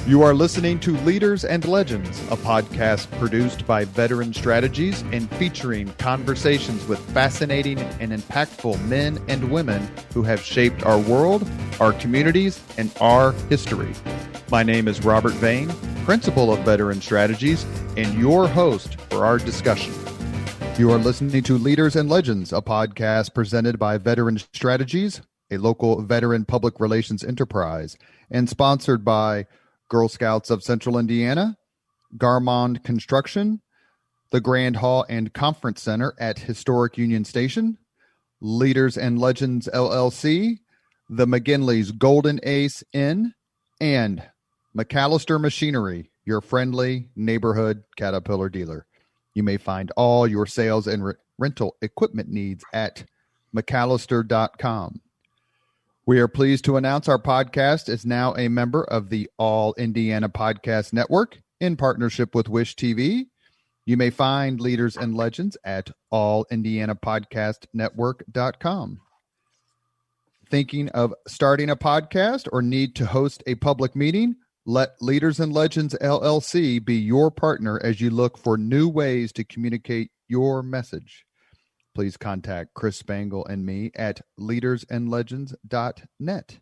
You are listening to Leaders and Legends, a podcast produced by Veteran Strategies and featuring conversations with fascinating and impactful men and women who have shaped our world, our communities, and our history. My name is Robert Vane, Principal of Veteran Strategies, and your host for our discussion. You are listening to Leaders and Legends, a podcast presented by Veteran Strategies, a local veteran public relations enterprise, and sponsored by Girl Scouts of Central Indiana, Garmong Construction, the Grand Hall and Conference Center at Historic Union Station, Leaders and Legends LLC, the McGinley's Golden Ace Inn, and MacAllister Machinery, your friendly neighborhood Caterpillar dealer. You may find all your sales and rental equipment needs at MacAllister.com. We are pleased to announce our podcast is now a member of the All Indiana Podcast Network in partnership with Wish TV. You may find Leaders and Legends at allindianapodcastnetwork.com. Thinking of starting a podcast or need to host a public meeting? Let Leaders and Legends LLC be your partner as you look for new ways to communicate your message. Please contact Chris Spangle and me at leadersandlegends.net.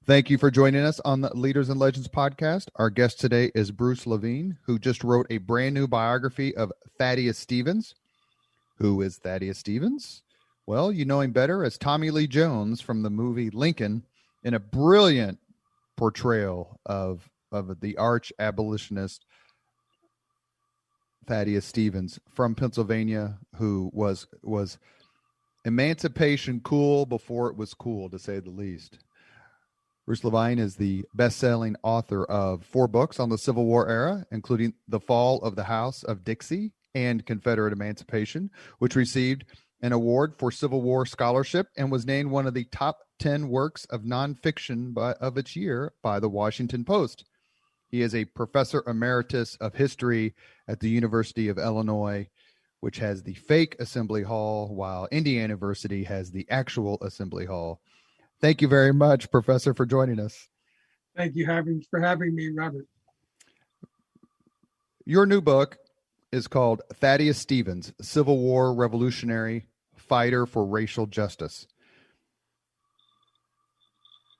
Thank you for joining us on the Leaders and Legends podcast. Our guest today is Bruce Levine, who just wrote a brand new biography of Thaddeus Stevens. Who is Thaddeus Stevens? Well, you know him better as Tommy Lee Jones from the movie Lincoln, in a brilliant portrayal of the arch abolitionist Thaddeus Stevens from Pennsylvania, who was emancipation cool before it was cool, to say the least. Bruce Levine is the best-selling author of 4 books on the Civil War era, including The Fall of the House of Dixie and Confederate Emancipation, which received an award for Civil War scholarship and was named one of the top 10 works of nonfiction of its year by the Washington Post. He is a professor emeritus of history at the University of Illinois, which has the fake Assembly Hall, while Indiana University has the actual Assembly Hall. Thank you very much, Professor, for joining us. Thank you for having me, Robert. Your new book is called Thaddeus Stevens, Civil War Revolutionary Fighter for Racial Justice.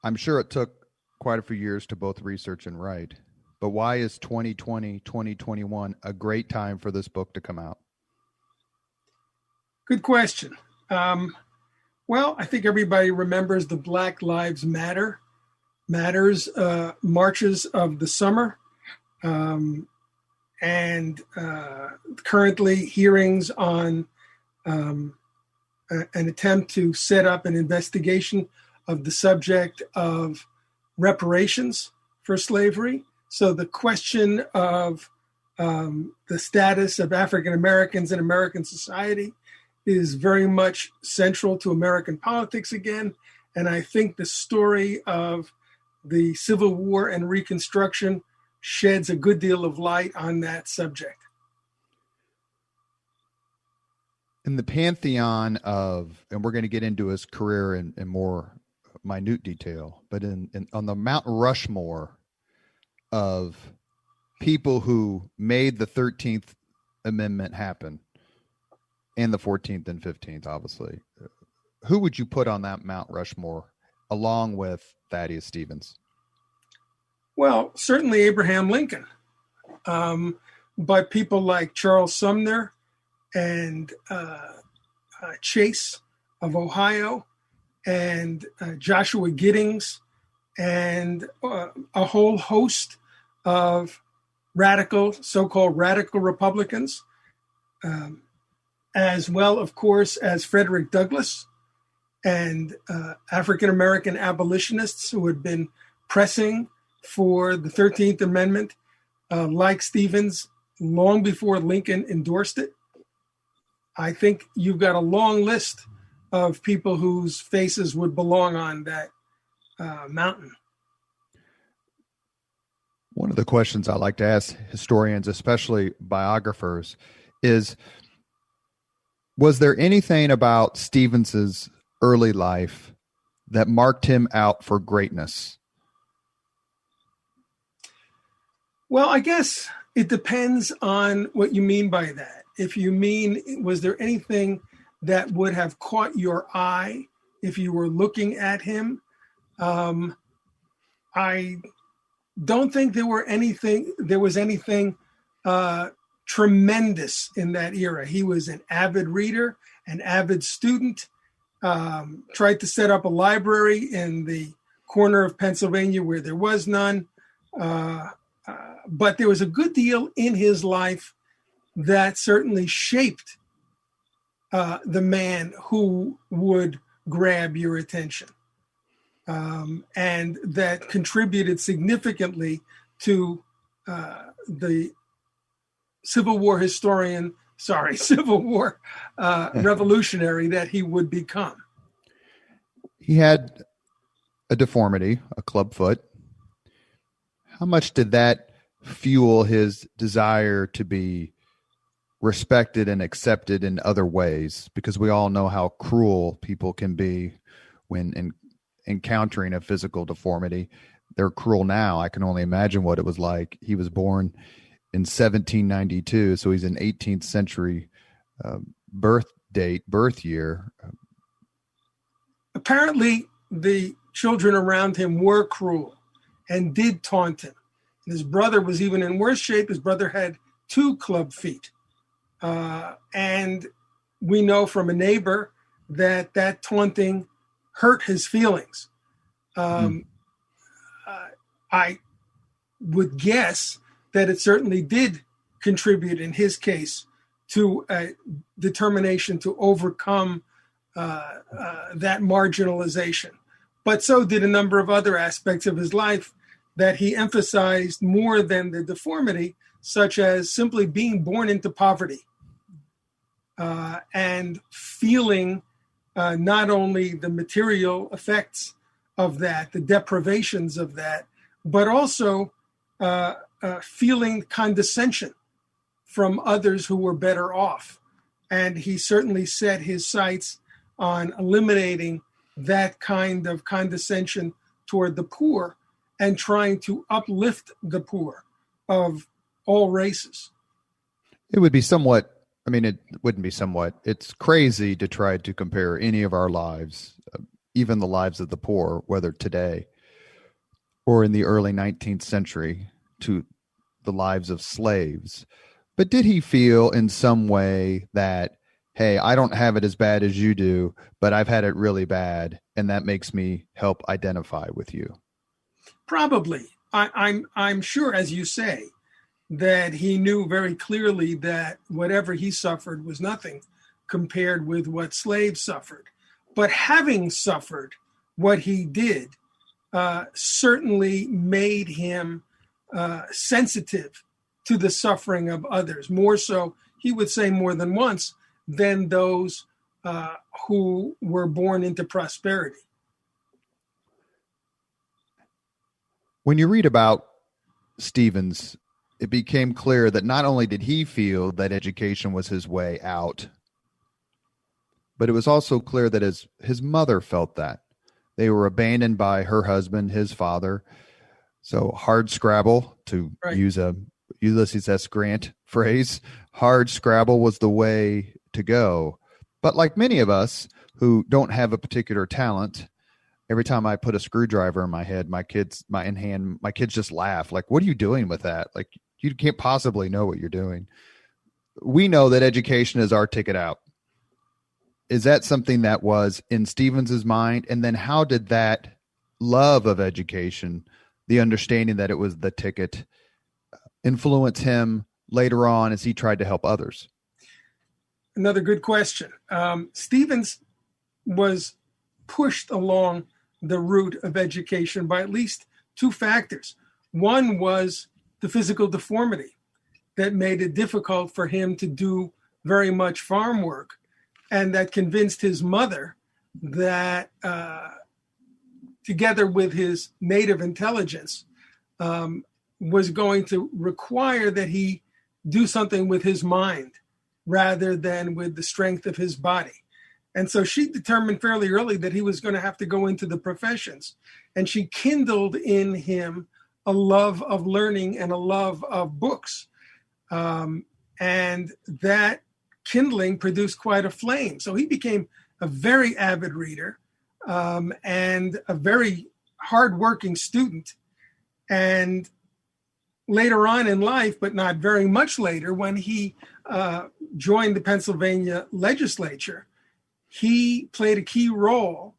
I'm sure it took quite a few years to both research and write. But why is 2020, 2021 a great time for this book to come out? Good question. Well, I think everybody remembers the Black Lives Matters marches of the summer, and currently hearings on an attempt to set up an investigation of the subject of reparations for slavery. So the question of the status of African Americans in American society is very much central to American politics again. And I think the story of the Civil War and Reconstruction sheds a good deal of light on that subject. In the pantheon of, and we're going to get into his career in more minute detail, but on the Mount Rushmore of people who made the 13th Amendment happen, and the 14th and 15th, obviously, who would you put on that Mount Rushmore along with Thaddeus Stevens? Well, certainly Abraham Lincoln, but people like Charles Sumner and Chase of Ohio and Joshua Giddings and a whole host of so-called radical Republicans, as well, of course, as Frederick Douglass and African-American abolitionists who had been pressing for the 13th Amendment, like Stevens, long before Lincoln endorsed it. I think you've got a long list of people whose faces would belong on that mountain. One of the questions I like to ask historians, especially biographers, is, was there anything about Stevens's early life that marked him out for greatness? Well, I guess it depends on what you mean by that. If you mean, was there anything that would have caught your eye if you were looking at him? I don't think there was anything tremendous in that era. He was an avid reader, an avid student, tried to set up a library in the corner of Pennsylvania where there was none. But there was a good deal in his life that certainly shaped the man who would grab your attention, and that contributed significantly to the Civil War revolutionary that he would become. He had a deformity, a club foot. How much did that fuel his desire to be respected and accepted in other ways? Because we all know how cruel people can be when encountering a physical deformity. They're cruel now. I can only imagine what it was like. He was born in 1792, so he's an 18th century birth year. Apparently, the children around him were cruel and did taunt him. His brother was even in worse shape. His brother had 2 club feet. And we know from a neighbor that taunting hurt his feelings. I would guess that it certainly did contribute in his case to a determination to overcome that marginalization. But so did a number of other aspects of his life that he emphasized more than the deformity, such as simply being born into poverty and feeling not only the material effects of that, the deprivations of that, but also feeling condescension from others who were better off. And he certainly set his sights on eliminating that kind of condescension toward the poor and trying to uplift the poor of all races. It would be somewhat, it wouldn't be somewhat. It's crazy to try to compare any of our lives, even the lives of the poor, whether today or in the early 19th century, to the lives of slaves. But did he feel in some way that, hey, I don't have it as bad as you do, but I've had it really bad, and that makes me help identify with you? Probably. I'm sure, as you say, that he knew very clearly that whatever he suffered was nothing compared with what slaves suffered. But having suffered what he did certainly made him sensitive to the suffering of others, more so, he would say more than once, than those who were born into prosperity. When you read about Stevens, it became clear that not only did he feel that education was his way out, but it was also clear that his mother felt that. They were abandoned by her husband, his father. So hard scrabble, to use a Ulysses S. Grant phrase, hard scrabble was the way to go. But like many of us who don't have a particular talent, every time I put a screwdriver in my head, my kids just laugh. Like, what are you doing with that? Like, you can't possibly know what you're doing. We know that education is our ticket out. Is that something that was in Stevens's mind? And then how did that love of education, the understanding that it was the ticket, influence him later on as he tried to help others? Another good question. Stevens was pushed along the route of education by at least 2 factors. One was the physical deformity that made it difficult for him to do very much farm work, and that convinced his mother that together with his native intelligence was going to require that he do something with his mind rather than with the strength of his body. And so she determined fairly early that he was going to have to go into the professions. And she kindled in him a love of learning and a love of books. And that kindling produced quite a flame. So he became a very avid reader and a very hardworking student. And later on in life, but not very much later, when he joined the Pennsylvania legislature, he played a key role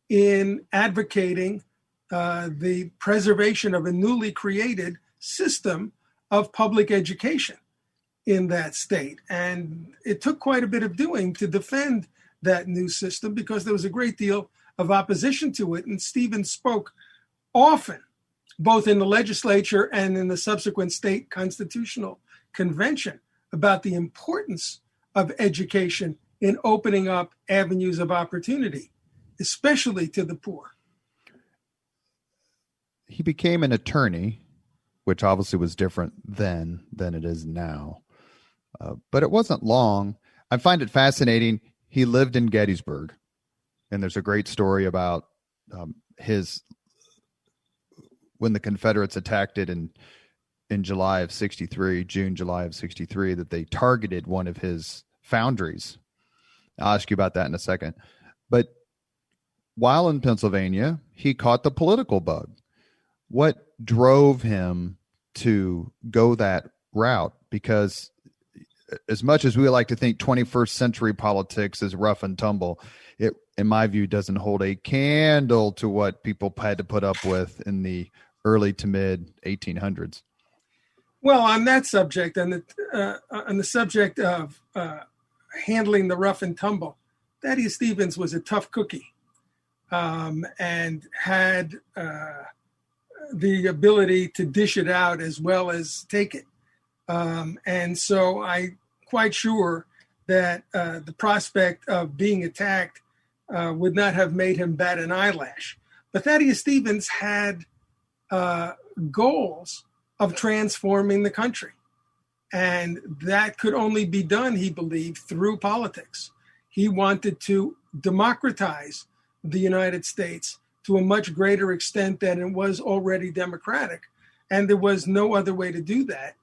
in advocating the preservation of a newly created system of public education in that state. And it took quite a bit of doing to defend that new system because there was a great deal of opposition to it. And Stevens spoke often, both in the legislature and in the subsequent state constitutional convention, about the importance of education in opening up avenues of opportunity, especially to the poor. He became an attorney, which obviously was different then than it is now. But it wasn't long. I find it fascinating. He lived in Gettysburg, and there's a great story about when the Confederates attacked it in July of 63, July of 63, that they targeted one of his foundries. I'll ask you about that in a second. But while in Pennsylvania, he caught the political bug. What drove him to go that route? Because as much as we like to think 21st century politics is rough and tumble, it, in my view, doesn't hold a candle to what people had to put up with in the early to mid 1800s. Well, on that subject, and on the subject of handling the rough and tumble, Thaddeus Stevens was a tough cookie and had the ability to dish it out as well as take it. And so I'm quite sure that the prospect of being attacked would not have made him bat an eyelash. But Thaddeus Stevens had goals of transforming the country. And that could only be done, he believed, through politics. He wanted to democratize the United States to a much greater extent than it was already democratic. And there was no other way to do that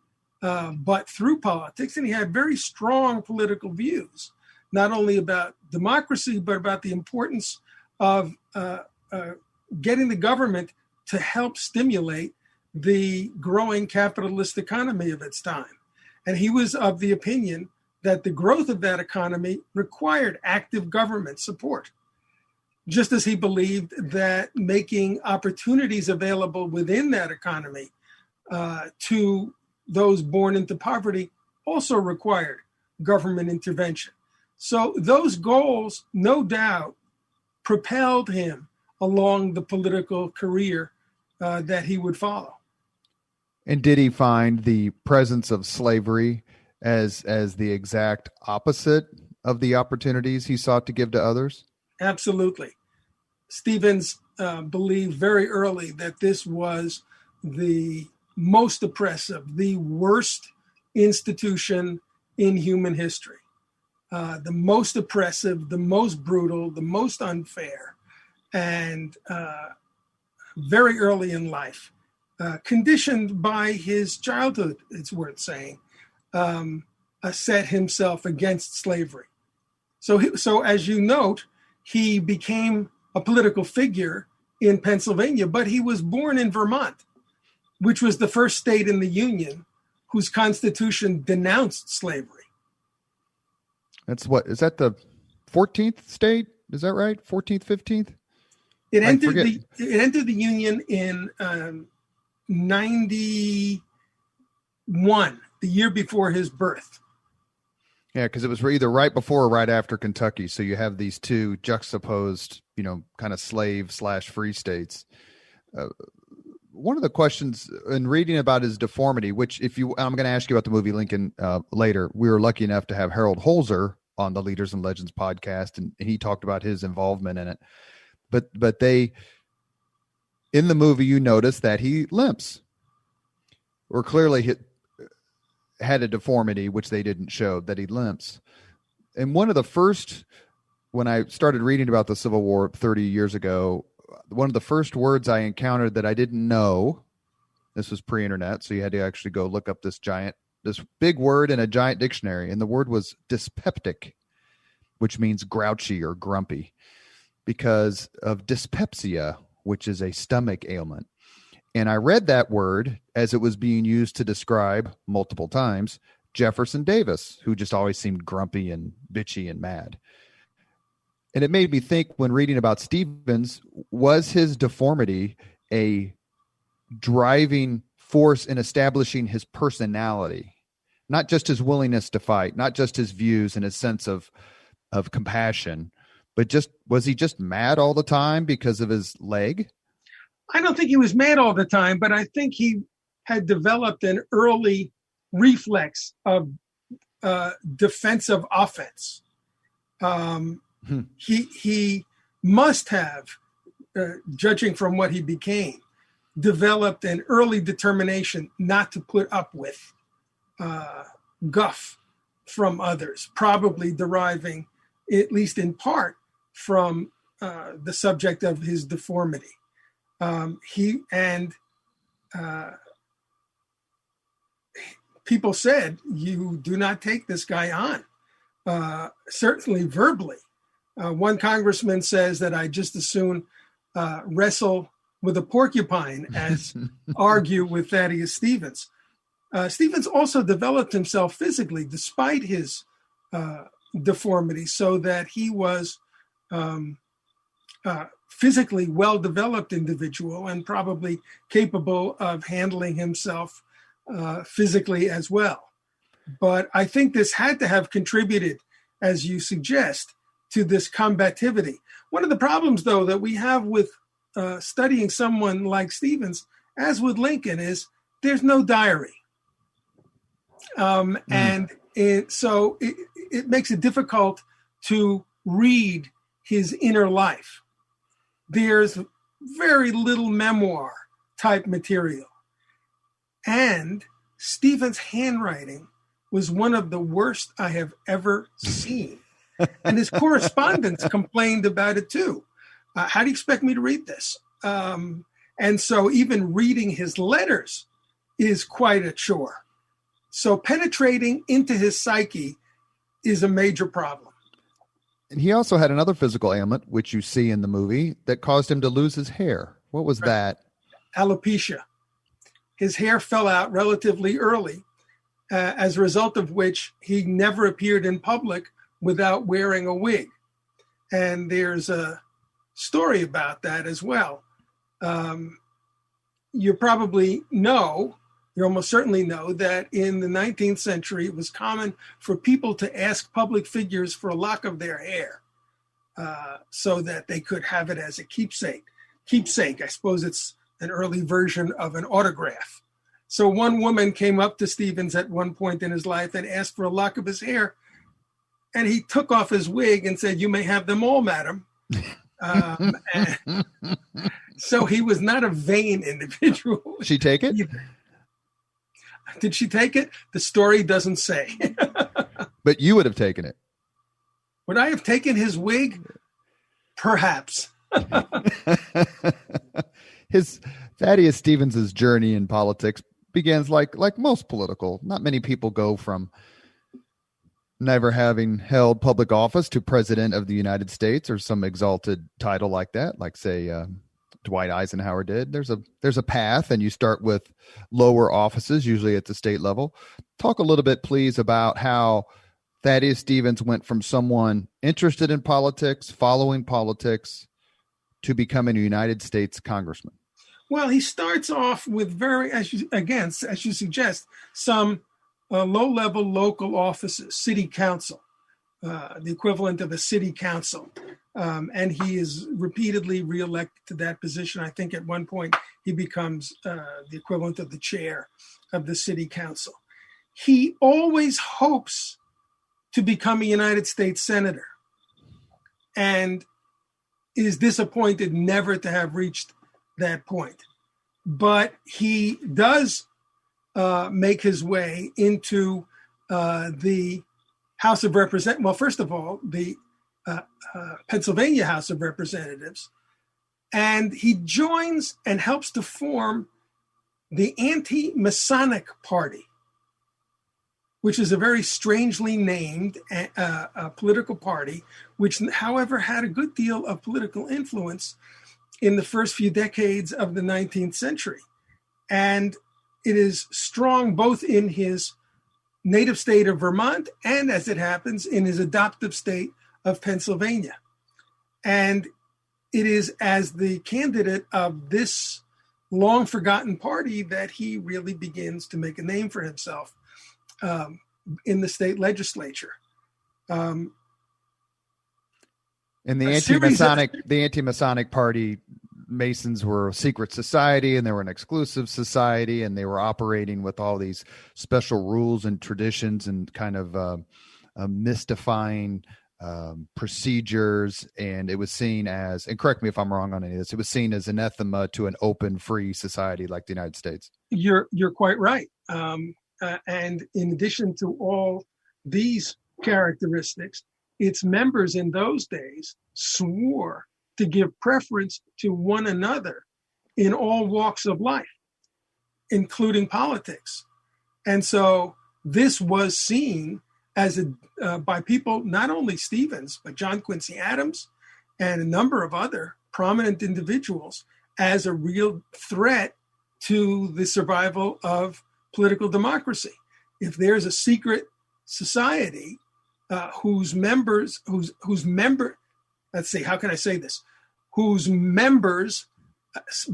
but through politics. And he had very strong political views, not only about democracy, but about the importance of getting the government to help stimulate the growing capitalist economy of its time. And he was of the opinion that the growth of that economy required active government support, just as he believed that making opportunities available within that economy to those born into poverty also required government intervention. So those goals, no doubt, propelled him along the political career that he would follow. And did he find the presence of slavery as the exact opposite of the opportunities he sought to give to others? Absolutely. Stevens believed very early that this was the most oppressive, the worst institution in human history. The most oppressive, the most brutal, the most unfair, and very early in life, conditioned by his childhood, it's worth saying, set himself against slavery. So as you note, he became a political figure in Pennsylvania, but he was born in Vermont, which was the first state in the Union whose constitution denounced slavery. That's what, is that the 14th state? Is that right? 14th, 15th? It entered the Union in 91, the year before his birth. Yeah, because it was either right before or right after Kentucky. So you have these two juxtaposed, kind of slave/free states. One of the questions in reading about his deformity, which I'm going to ask you about the movie Lincoln later. We were lucky enough to have Harold Holzer on the Leaders and Legends podcast, and he talked about his involvement in it. But they, in the movie, you notice that he limps, or clearly had a deformity, which they didn't show, that he limps. And one of the first, when I started reading about the Civil War 30 years ago, one of the first words I encountered that I didn't know This was pre-internet, so you had to actually go look up this big word in a giant dictionary. And the word was dyspeptic, which means grouchy or grumpy, because of dyspepsia, which is a stomach ailment. And I read that word as it was being used to describe multiple times Jefferson Davis, who just always seemed grumpy and bitchy and mad. And it made me think, when reading about Stevens, was his deformity a driving force in establishing his personality, not just his willingness to fight, not just his views and his sense of compassion, but was he just mad all the time because of his leg? I don't think he was mad all the time, but I think he had developed an early reflex of defensive offense. He must have, judging from what he became, developed an early determination not to put up with guff from others, probably deriving, at least in part, from the subject of his deformity. People said, you do not take this guy on, certainly verbally. One congressman says that I just as soon wrestle with a porcupine as argue with Thaddeus Stevens. Stevens also developed himself physically despite his deformity, so that he was physically well-developed individual and probably capable of handling himself physically as well. But I think this had to have contributed, as you suggest, to this combativity. One of the problems, though, that we have with studying someone like Stevens, as with Lincoln, is there's no diary. And so it makes it difficult to read his inner life. There's very little memoir type material. And Stevens' handwriting was one of the worst I have ever seen. And his correspondents complained about it too. How do you expect me to read this? And so even reading his letters is quite a chore. So penetrating into his psyche is a major problem. And he also had another physical ailment, which you see in the movie, that caused him to lose his hair. What was that? Alopecia. His hair fell out relatively early, as a result of which he never appeared in public without wearing a wig. And there's a story about that as well. You almost certainly know that in the 19th century, it was common for people to ask public figures for a lock of their hair so that they could have it as a keepsake. I suppose it's an early version of an autograph. So one woman came up to Stevens at one point in his life and asked for a lock of his hair. And he took off his wig and said, "You may have them all, madam." So he was not a vain individual. She take it? Did she take it? The story doesn't say. But you would have taken it. Would I have taken his wig? Perhaps. Thaddeus Stevens' journey in politics begins like most political. Not many people go from never having held public office to president of the United States or some exalted title like that, like say Dwight Eisenhower did. There's a path, and you start with lower offices, usually at the state level. Talk a little bit, please, about how Thaddeus Stevens went from someone interested in politics, following politics, to becoming a United States congressman. Well, he starts off with as you suggest, some low-level local offices, city council, the equivalent of a city council. And he is repeatedly reelected to that position. I think at one point he becomes the equivalent of the chair of the city council. He always hopes to become a United States senator and is disappointed never to have reached that point. But he does make his way into the House of Representatives. Well, first of all, the Pennsylvania House of Representatives, and he joins and helps to form the Anti-Masonic Party, which is a very strangely named political party, which, however, had a good deal of political influence in the first few decades of the 19th century. And it is strong both in his native state of Vermont and, as it happens, in his adoptive state of Pennsylvania. And it is as the candidate of this long forgotten party that he really begins to make a name for himself in the state legislature. And the anti-Masonic party, Masons were a secret society, and they were an exclusive society, and they were operating with all these special rules and traditions and kind of mystifying procedures. And it was seen as, and correct me if I'm wrong on any of this, it was seen as anathema to an open, free society like the United States. You're quite right. And in addition to all these characteristics, its members in those days swore to give preference to one another in all walks of life, including politics. And so this was seen as by people, not only Stevens, but John Quincy Adams and a number of other prominent individuals, as a real threat to the survival of political democracy. If there's a secret society whose members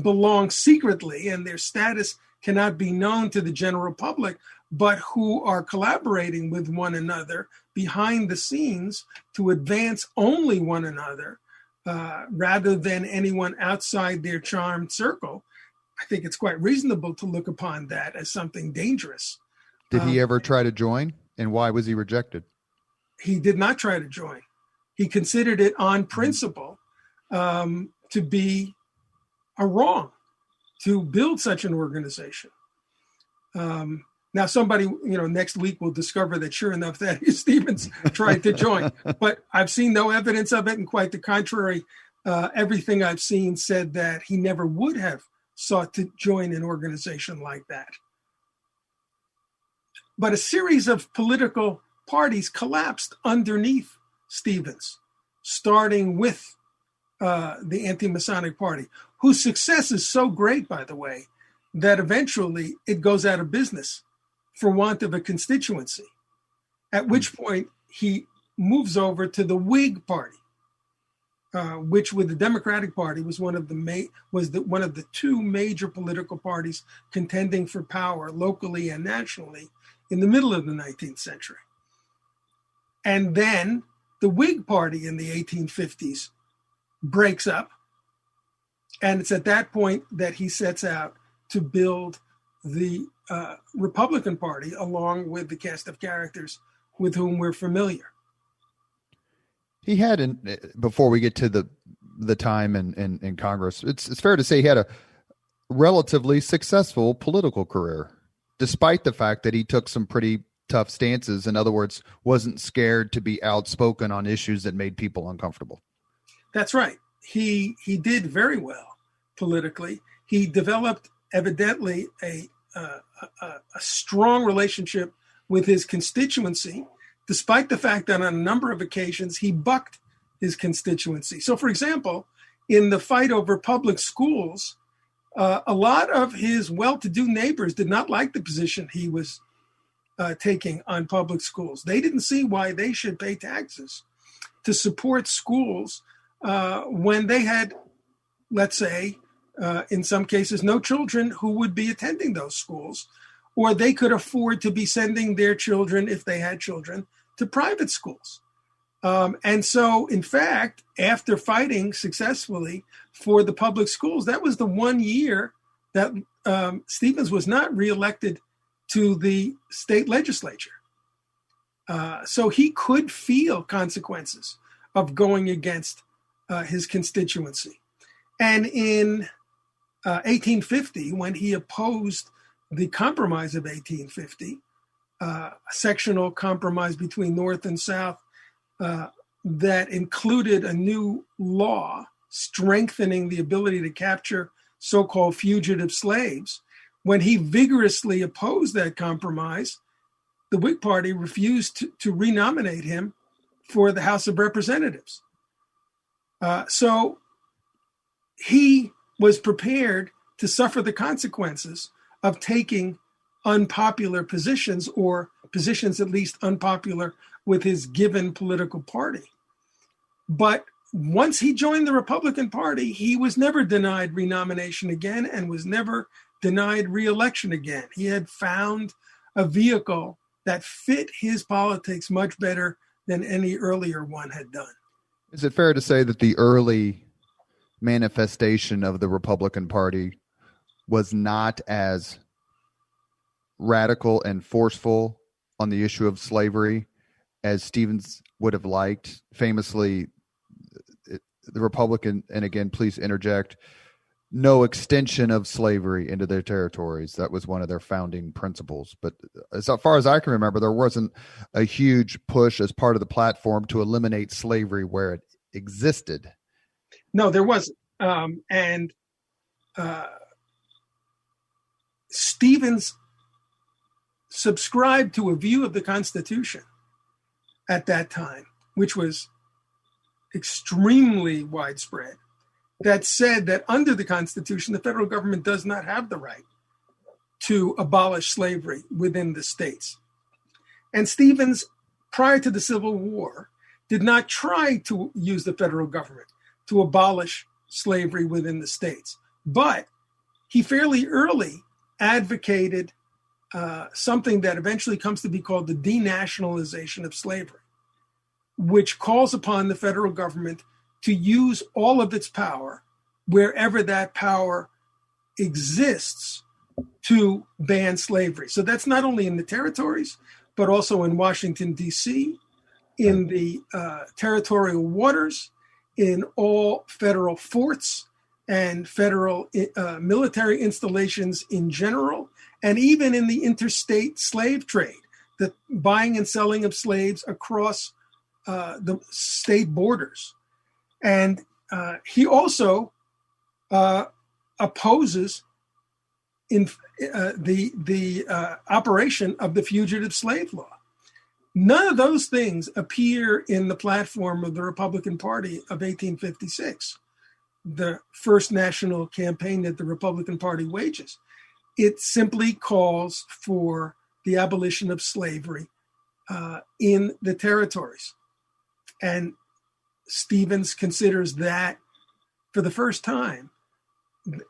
belong secretly and their status cannot be known to the general public, but who are collaborating with one another behind the scenes to advance only one another rather than anyone outside their charmed circle, I think it's quite reasonable to look upon that as something dangerous. Did he ever try to join, and why was he rejected? He did not try to join. He considered it on principle to be a wrong to build such an organization. Now, somebody, next week will discover that sure enough, Thaddeus Stevens tried to join, but I've seen no evidence of it, and quite the contrary. Everything I've seen said that he never would have sought to join an organization like that. But a series of political parties collapsed underneath Stevens, starting with the Anti-Masonic Party, whose success is so great, by the way, that eventually it goes out of business for want of a constituency, at which point he moves over to the Whig Party, which with the Democratic Party was one of the two major political parties contending for power locally and nationally in the middle of the 19th century. And then the Whig Party in the 1850s breaks up. And it's at that point that he sets out to build the Republican Party, along with the cast of characters with whom we're familiar. He had, before we get to the time in Congress, it's fair to say he had a relatively successful political career, despite the fact that he took some pretty tough stances. In other words, wasn't scared to be outspoken on issues that made people uncomfortable. That's right. He did very well politically. He developed evidently a strong relationship with his constituency, despite the fact that on a number of occasions he bucked his constituency. So, for example, in the fight over public schools, a lot of his well-to-do neighbors did not like the position he was taking on public schools. They didn't see why they should pay taxes to support schools when they had, let's say, in some cases, no children who would be attending those schools, or they could afford to be sending their children, if they had children, to private schools. And so, in fact, after fighting successfully for the public schools, that was the one year that Stevens was not reelected to the state legislature. So he could feel consequences of going against his constituency. And in 1850, when he opposed the Compromise of 1850, a sectional compromise between North and South that included a new law strengthening the ability to capture so-called fugitive slaves, when he vigorously opposed that compromise, the Whig Party refused to renominate him for the House of Representatives. So he was prepared to suffer the consequences of taking unpopular positions, or positions at least unpopular with his given political party. But once he joined the Republican Party, he was never denied renomination again and was never denied re-election again. He had found a vehicle that fit his politics much better than any earlier one had done. Is it fair to say that the early manifestation of the Republican Party was not as radical and forceful on the issue of slavery as Stevens would have liked? Famously, the Republican, and again, please interject, no extension of slavery into their territories. That was one of their founding principles. But as far as I can remember, there wasn't a huge push as part of the platform to eliminate slavery where it existed. No, there wasn't. Stevens subscribed to a view of the Constitution at that time, which was extremely widespread, that said that under the Constitution, the federal government does not have the right to abolish slavery within the states. And Stevens, prior to the Civil War, did not try to use the federal government to abolish slavery within the states. But he fairly early advocated something that eventually comes to be called the denationalization of slavery, which calls upon the federal government to use all of its power, wherever that power exists, to ban slavery. So that's not only in the territories, but also in Washington, D.C., in the territorial waters, in all federal forts and federal military installations in general, and even in the interstate slave trade, the buying and selling of slaves across the state borders. And he also opposes the operation of the fugitive slave law. None of those things appear in the platform of the Republican Party of 1856, the first national campaign that the Republican Party wages. It simply calls for the abolition of slavery in the territories. And Stevens considers that, for the first time,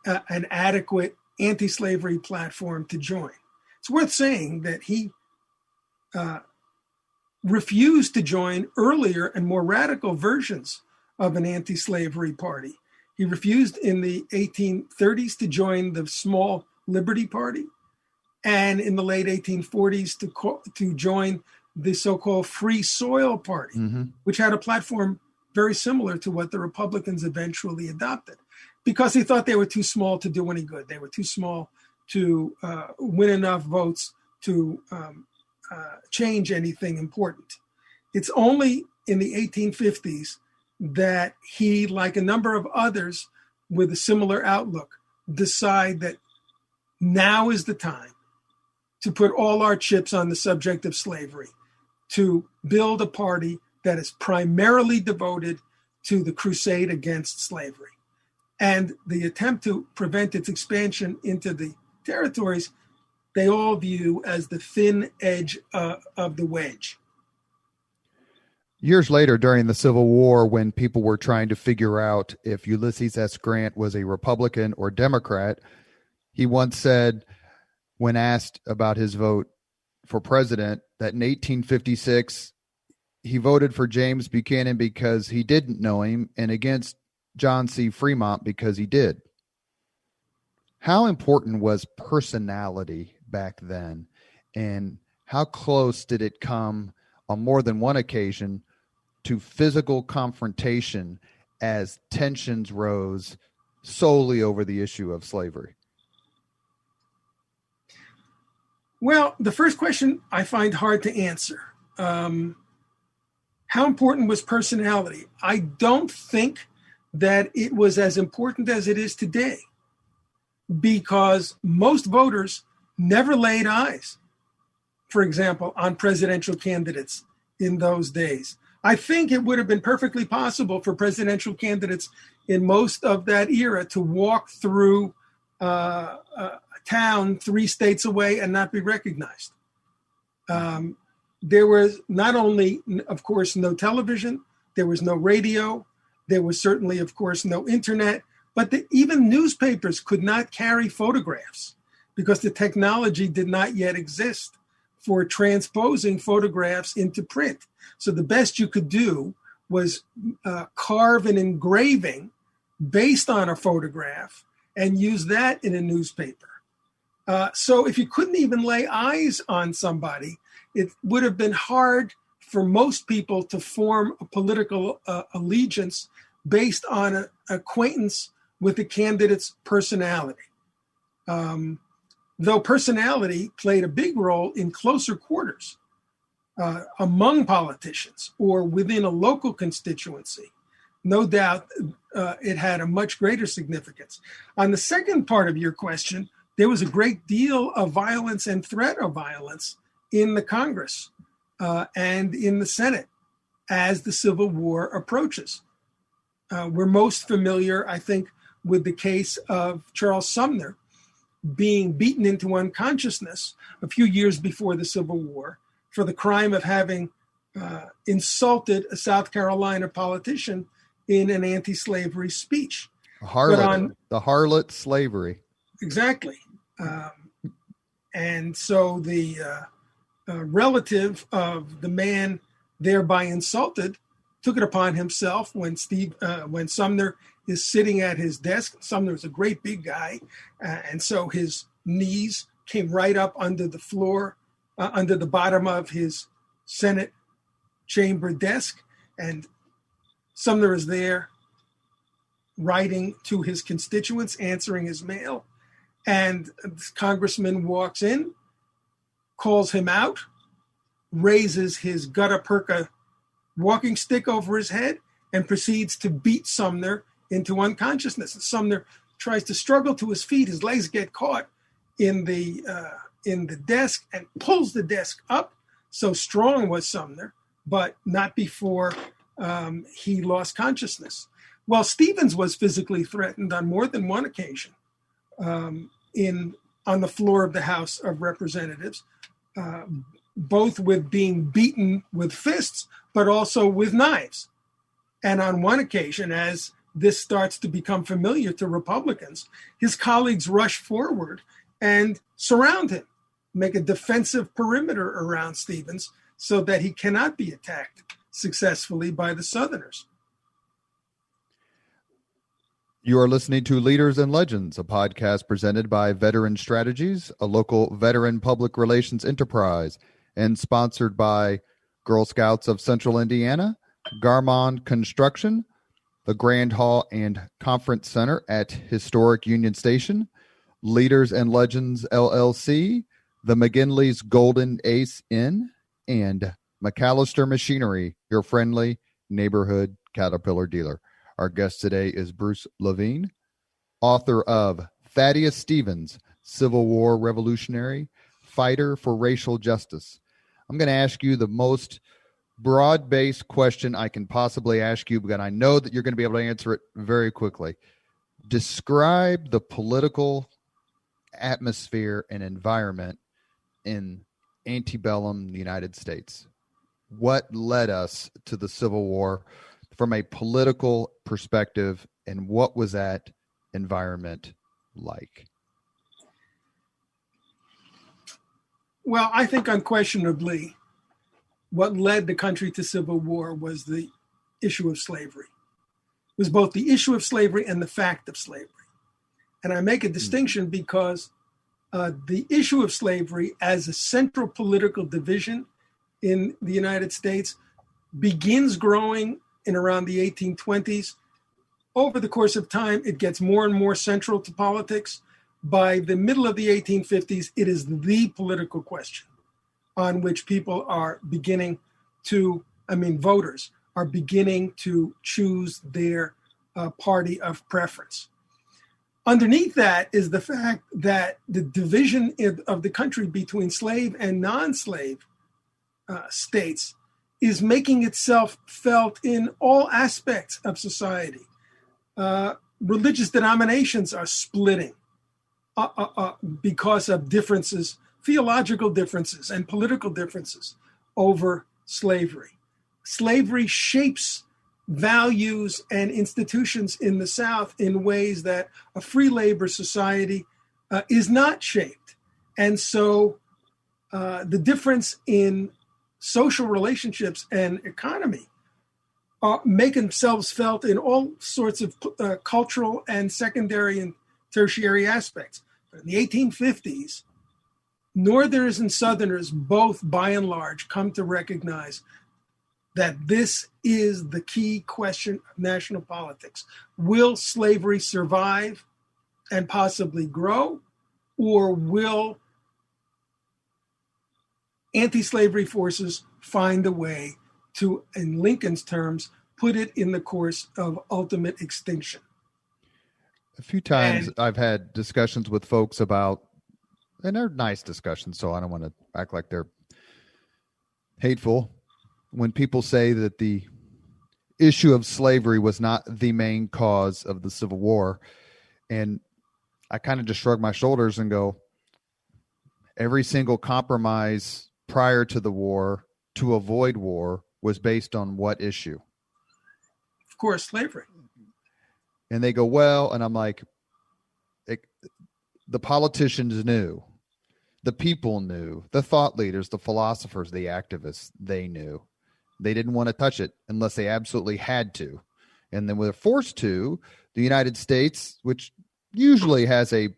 an adequate anti-slavery platform to join. It's worth saying that he refused to join earlier and more radical versions of an anti-slavery party. He refused in the 1830s to join the Small Liberty Party, and in the late 1840s to join the so-called Free Soil Party, which had a platform very similar to what the Republicans eventually adopted, because he thought they were too small to do any good. They were too small to win enough votes to change anything important. It's only in the 1850s that he, like a number of others with a similar outlook, decide that now is the time to put all our chips on the subject of slavery, to build a party that is primarily devoted to the crusade against slavery. And the attempt to prevent its expansion into the territories, they all view as the thin edge of the wedge. Years later, during the Civil War, when people were trying to figure out if Ulysses S. Grant was a Republican or Democrat, he once said, when asked about his vote for president, that in 1856, he voted for James Buchanan because he didn't know him and against John C. Fremont because he did. How important was personality back then, and how close did it come on more than one occasion to physical confrontation as tensions rose solely over the issue of slavery? Well, the first question I find hard to answer. How important was personality? I don't think that it was as important as it is today. because most voters never laid eyes, for example, on presidential candidates in those days. I think it would have been perfectly possible for presidential candidates in most of that era to walk through a town 3 states away and not be recognized. There was not only, of course, no television, there was no radio, there was certainly, of course, no internet, but even newspapers could not carry photographs because the technology did not yet exist for transposing photographs into print. So the best you could do was carve an engraving based on a photograph and use that in a newspaper. So if you couldn't even lay eyes on somebody, it would have been hard for most people to form a political allegiance based on an acquaintance with the candidate's personality. Though personality played a big role in closer quarters among politicians or within a local constituency, no doubt it had a much greater significance. On the second part of your question, there was a great deal of violence and threat of violence in the Congress and in the Senate as the Civil War approaches. We're most familiar, I think, with the case of Charles Sumner being beaten into unconsciousness a few years before the Civil War for the crime of having insulted a South Carolina politician in an anti-slavery speech. The harlot slavery. Exactly. And so the relative of the man thereby insulted took it upon himself when Sumner is sitting at his desk. Sumner was a great big guy, and so his knees came right up under the floor, under the bottom of his Senate chamber desk, and Sumner is there writing to his constituents, answering his mail, and this congressman walks in, calls him out, raises his gutta percha walking stick over his head, and proceeds to beat Sumner into unconsciousness. And Sumner tries to struggle to his feet. His legs get caught in the desk and pulls the desk up. So strong was Sumner, but not before he lost consciousness. Well, Stevens was physically threatened on more than one occasion on the floor of the House of Representatives, both with being beaten with fists, but also with knives. And on one occasion, as this starts to become familiar to Republicans, his colleagues rush forward and surround him, make a defensive perimeter around Stevens so that he cannot be attacked successfully by the Southerners. You are listening to Leaders and Legends, a podcast presented by Veteran Strategies, a local veteran public relations enterprise, and sponsored by Girl Scouts of Central Indiana, Garmong Construction, the Grand Hall and Conference Center at Historic Union Station, Leaders and Legends LLC, the McGinley's Golden Ace Inn, and MacAllister Machinery, your friendly neighborhood Caterpillar dealer. Our guest today is Bruce Levine, author of Thaddeus Stevens, Civil War Revolutionary, Fighter for Racial Justice. I'm going to ask you the most broad-based question I can possibly ask you, because I know that you're going to be able to answer it very quickly. Describe the political atmosphere and environment in antebellum United States. What led us to the Civil War from a political perspective, and what was that environment like? Well, I think unquestionably what led the country to civil war was the issue of slavery. It was both the issue of slavery and the fact of slavery. And I make a distinction because the issue of slavery as a central political division in the United States begins growing in around the 1820s. Over the course of time, it gets more and more central to politics. By the middle of the 1850s, it is the political question on which people are beginning to, voters are beginning to choose their party of preference. Underneath that is the fact that the division of the country between slave and non-slave states is making itself felt in all aspects of society. Religious denominations are splitting because of differences, theological differences and political differences over slavery. Slavery shapes values and institutions in the South in ways that a free labor society is not shaped. And so the difference in social relationships and economy make themselves felt in all sorts of cultural and secondary and tertiary aspects. But in the 1850s, Northerners and Southerners both, by and large, come to recognize that this is the key question of national politics. Will slavery survive and possibly grow, or will anti-slavery forces find a way to, in Lincoln's terms, put it in the course of ultimate extinction? A few times I've had discussions with folks about, and they're nice discussions, so I don't want to act like they're hateful, when people say that the issue of slavery was not the main cause of the Civil War. And I kind of just shrug my shoulders and go, every single compromise prior to the war to avoid war was based on what issue? Of course, slavery. And they go, well, and I'm like, the politicians knew, the people knew, the thought leaders, the philosophers, the activists, they knew. They didn't want to touch it unless they absolutely had to. And then when they're forced to, the United States, which usually has a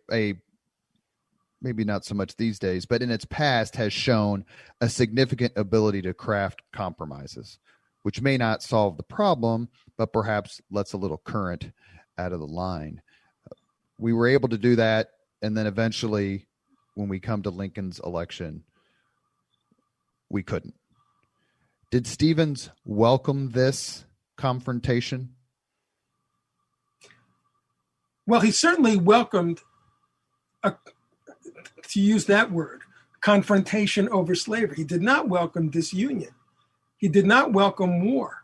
maybe not so much these days, but in its past has shown a significant ability to craft compromises, which may not solve the problem, but perhaps lets a little current out of the line. We were able to do that. And then eventually, when we come to Lincoln's election, we couldn't. Did Stevens welcome this confrontation? Well, he certainly welcomed, to use that word, confrontation over slavery. He did not welcome disunion. He did not welcome war.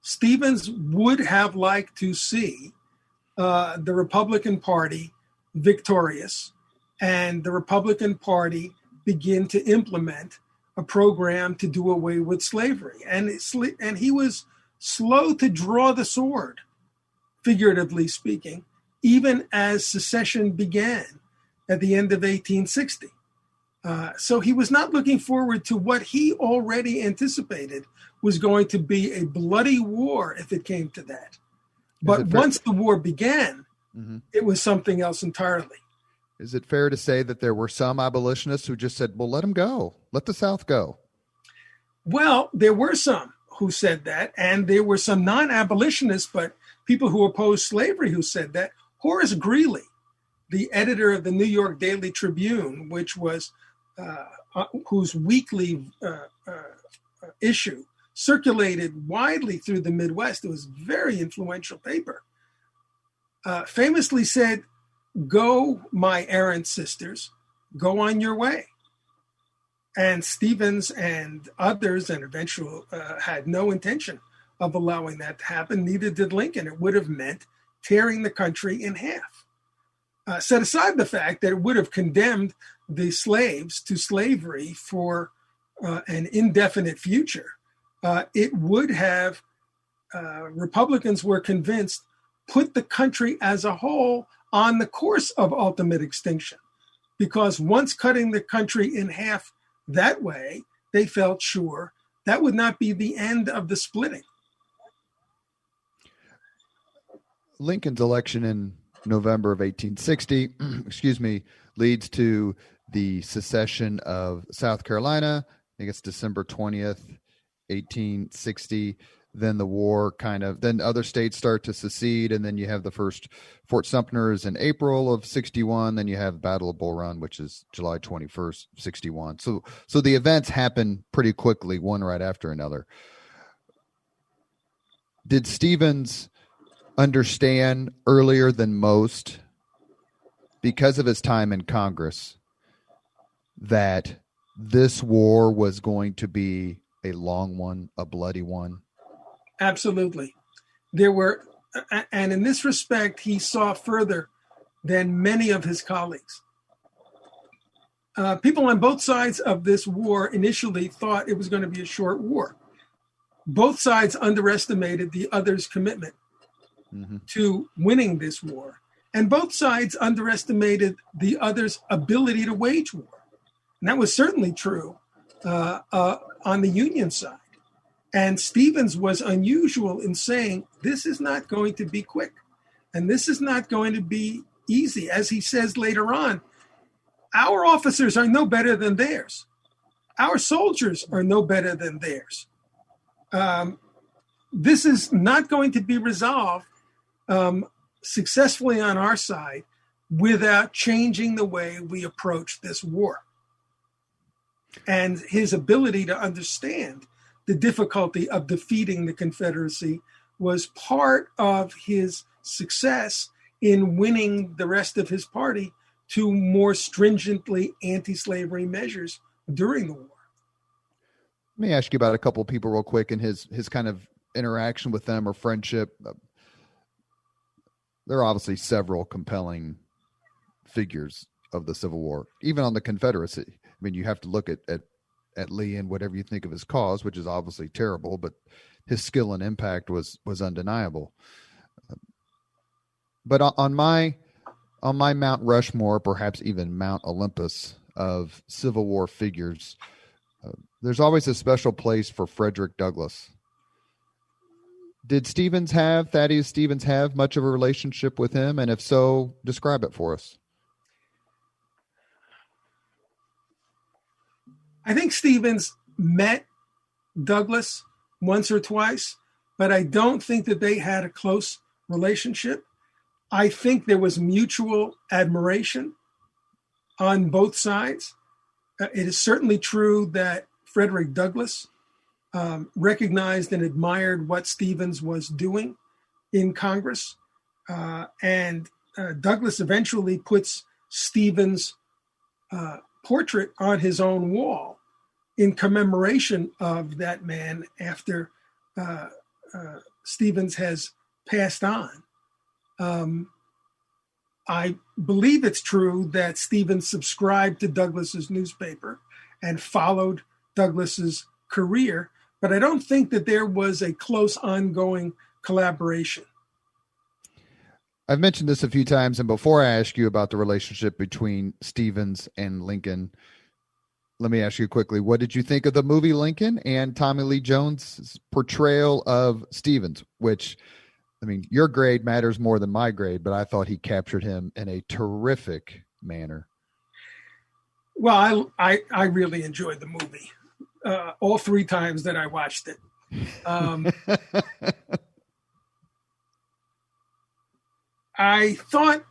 Stevens would have liked to see the Republican Party victorious and the Republican Party begin to implement a program to do away with slavery. And he was slow to draw the sword, figuratively speaking, even as secession began at the end of 1860. So he was not looking forward to what he already anticipated was going to be a bloody war if it came to that. But once the war began, it was something else entirely. Is it fair to say that there were some abolitionists who just said, well, let them go. Let the South go? Well, there were some who said that, and there were some non-abolitionists, but people who opposed slavery who said that. Horace Greeley, the editor of the New York Daily Tribune, which was whose weekly issue circulated widely through the Midwest. It was a very influential paper. Famously said, "Go, my errant sisters, go on your way." And Stevens and others, and eventually had no intention of allowing that to happen. Neither did Lincoln. It would have meant tearing the country in half. Set aside the fact that it would have condemned the slaves to slavery for an indefinite future. It would have, Republicans were convinced, put the country as a whole on the course of ultimate extinction. Because once cutting the country in half that way, they felt sure that would not be the end of the splitting. Lincoln's election in November of 1860, leads to the secession of South Carolina. I think it's December 20th, 1860. Then the war then other states start to secede. And then you have the first Fort Sumter is in April of 61. Then you have Battle of Bull Run, which is July 21st, 61. So the events happen pretty quickly, one right after another. Did Stevens understand earlier than most because of his time in Congress, that this war was going to be a long one, a bloody one? Absolutely. There were, and in this respect, he saw further than many of his colleagues. People on both sides of this war initially thought it was going to be a short war. Both sides underestimated the other's commitment to winning this war. And both sides underestimated the other's ability to wage war. And that was certainly true on the Union side. And Stevens was unusual in saying, this is not going to be quick. And this is not going to be easy. As he says later on, our officers are no better than theirs. Our soldiers are no better than theirs. This is not going to be resolved successfully on our side without changing the way we approach this war. And his ability to understand the difficulty of defeating the Confederacy was part of his success in winning the rest of his party to more stringently anti-slavery measures during the war. Let me ask you about a couple of people real quick and his kind of interaction with them or friendship. There are obviously several compelling figures of the Civil War, even on the Confederacy. I mean, you have to look at Lee and whatever you think of his cause, which is obviously terrible, but his skill and impact was undeniable. But on my Mount Rushmore, perhaps even Mount Olympus of Civil War figures, there's always a special place for Frederick Douglass. Did Thaddeus Stevens have much of a relationship with him? And if so, describe it for us. I think Stevens met Douglass once or twice, but I don't think that they had a close relationship. I think there was mutual admiration on both sides. It is certainly true that Frederick Douglass recognized and admired what Stevens was doing in Congress. And Douglass eventually puts Stevens' portrait on his own wall in commemoration of that man after Stevens has passed on. I believe it's true that Stevens subscribed to Douglass's newspaper and followed Douglass's career, but I don't think that there was a close ongoing collaboration. I've mentioned this a few times, and before I ask you about the relationship between Stevens and Lincoln, let me ask you quickly, what did you think of the movie Lincoln and Tommy Lee Jones' portrayal of Stevens, which, I mean, your grade matters more than my grade, but I thought he captured him in a terrific manner. Well, I really enjoyed the movie all three times that I watched it. I thought,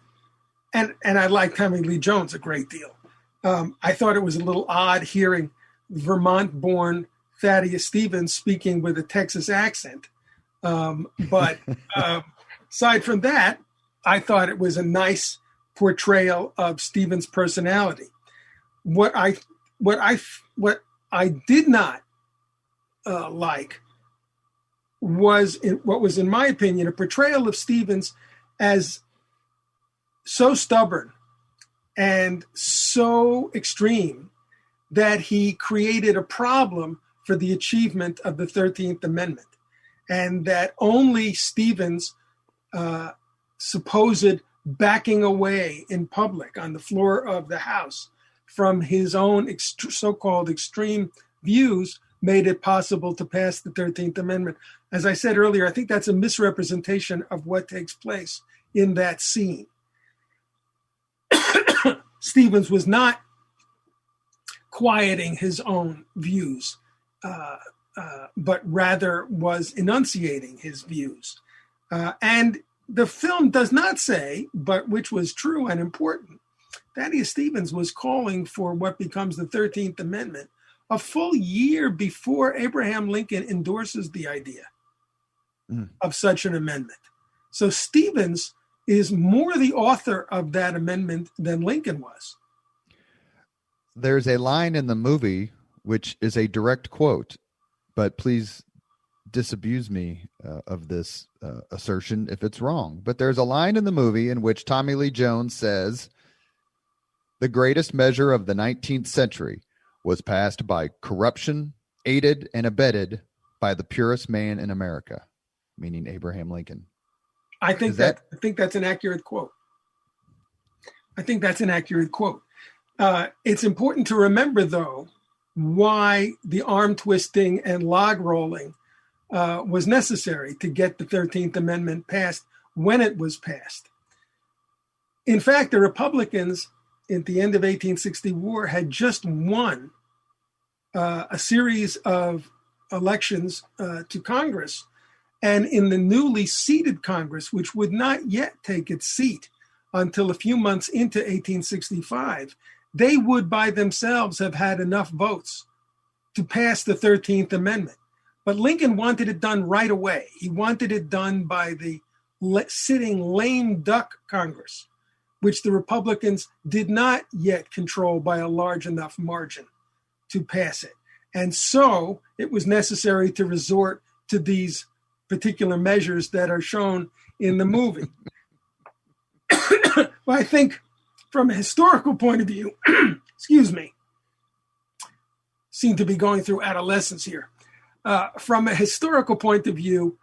and I like Tommy Lee Jones a great deal. I thought it was a little odd hearing Vermont-born Thaddeus Stevens speaking with a Texas accent. But aside from that, I thought it was a nice portrayal of Stevens' personality. What I did not like was what was, in my opinion, a portrayal of Stevens as so stubborn and so extreme that he created a problem for the achievement of the 13th Amendment, and that only Stevens' supposed backing away in public on the floor of the House from his own so-called extreme views made it possible to pass the 13th Amendment. As I said earlier, I think that's a misrepresentation of what takes place in that scene. Stevens was not quieting his own views, but rather was enunciating his views. And the film does not say, but which was true and important, Thaddeus Stevens was calling for what becomes the 13th Amendment a full year before Abraham Lincoln endorses the idea of such an amendment. So Stevens is more the author of that amendment than Lincoln was. There's a line in the movie which is a direct quote, but please disabuse me of this assertion if it's wrong. But there's a line in the movie in which Tommy Lee Jones says, "The greatest measure of the 19th century was passed by corruption, aided and abetted by the purest man in America," meaning Abraham Lincoln. I think that's an accurate quote. It's important to remember, though, why the arm twisting and log rolling was necessary to get the 13th Amendment passed when it was passed. In fact, the Republicans at the end of 1864 had just won a series of elections to Congress. And in the newly seated Congress, which would not yet take its seat until a few months into 1865, they would by themselves have had enough votes to pass the 13th Amendment. But Lincoln wanted it done right away. He wanted it done by the sitting lame duck Congress, which the Republicans did not yet control by a large enough margin to pass it. And so it was necessary to resort to these particular measures that are shown in the movie. Well, I think from a historical point of view, excuse me, seem to be going through adolescence here. From a historical point of view,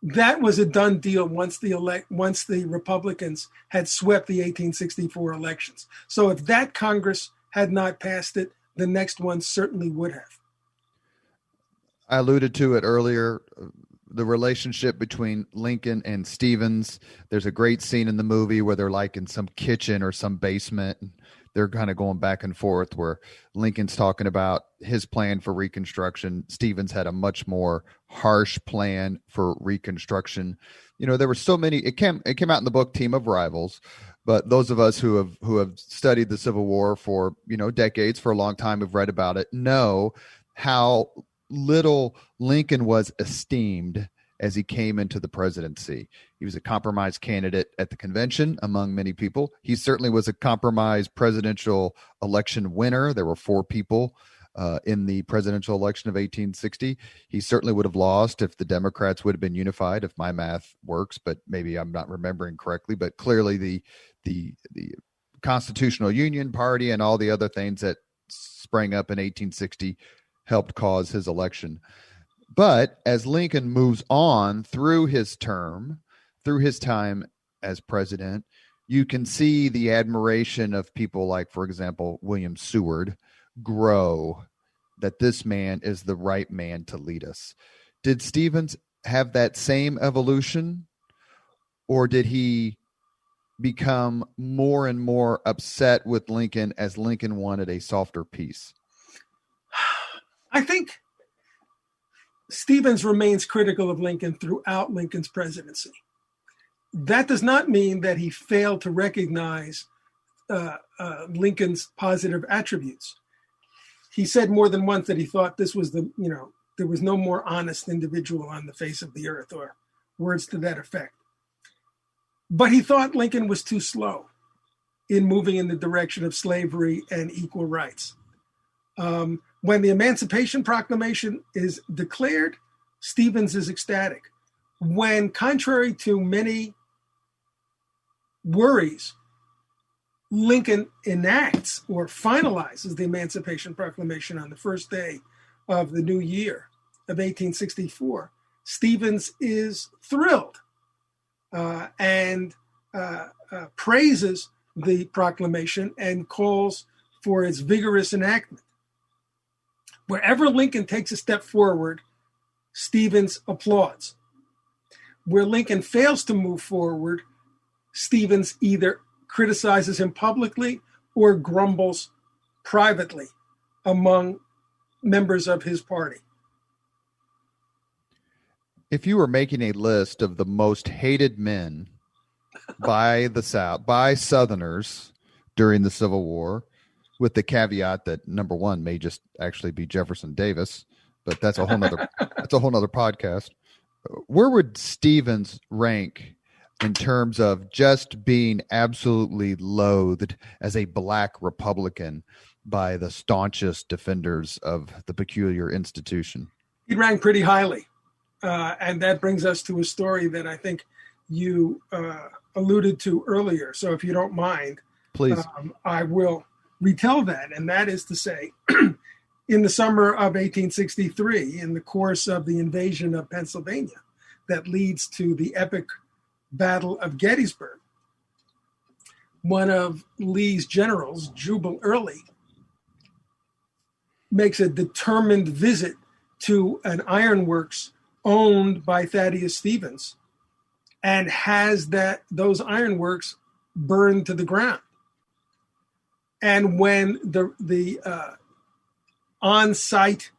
that was a done deal once the Republicans had swept the 1864 elections. So if that Congress had not passed it, the next one certainly would have. I alluded to it earlier, the relationship between Lincoln and Stevens. There's a great scene in the movie where they're like in some kitchen or some basement. They're kind of going back and forth where Lincoln's talking about his plan for Reconstruction. Stevens had a much more harsh plan for Reconstruction. You know, there were so many, it came out in the book Team of Rivals, but those of us who have studied the Civil War for, decades, for a long time, have read about it, know how little Lincoln was esteemed as he came into the presidency. He was a compromise candidate at the convention among many people. He certainly was a compromise presidential election winner. There were 4 people in the presidential election of 1860. He certainly would have lost if the Democrats would have been unified, if my math works, but maybe I'm not remembering correctly. But clearly the Constitutional Union Party and all the other things that sprang up in 1860 helped cause his election. But as Lincoln moves on through his term, through his time as president, you can see the admiration of people like, for example, William Seward grow, that this man is the right man to lead us. Did Stevens have that same evolution, or did he become more and more upset with Lincoln as Lincoln wanted a softer peace? I think Stevens remains critical of Lincoln throughout Lincoln's presidency. That does not mean that he failed to recognize Lincoln's positive attributes. He said more than once that he thought this was there was no more honest individual on the face of the earth, or words to that effect. But he thought Lincoln was too slow in moving in the direction of slavery and equal rights. When the Emancipation Proclamation is declared, Stevens is ecstatic. When, contrary to many worries, Lincoln enacts or finalizes the Emancipation Proclamation on the first day of the new year of 1864, Stevens is thrilled and praises the proclamation and calls for its vigorous enactment. Wherever Lincoln takes a step forward, Stevens applauds. Where Lincoln fails to move forward, Stevens either criticizes him publicly or grumbles privately among members of his party. If you were making a list of the most hated men by the South, by Southerners during the Civil War, with the caveat that number 1 may just actually be Jefferson Davis, but that's a whole nother podcast. Where would Stevens rank in terms of just being absolutely loathed as a black Republican by the staunchest defenders of the peculiar institution? He ranked pretty highly. And that brings us to a story that I think you alluded to earlier. So if you don't mind, please, I will retell that. And that is to say, in the summer of 1863, in the course of the invasion of Pennsylvania that leads to the epic Battle of Gettysburg, one of Lee's generals, Jubal Early, makes a determined visit to an ironworks owned by Thaddeus Stevens and has those ironworks burned to the ground. And when the on-site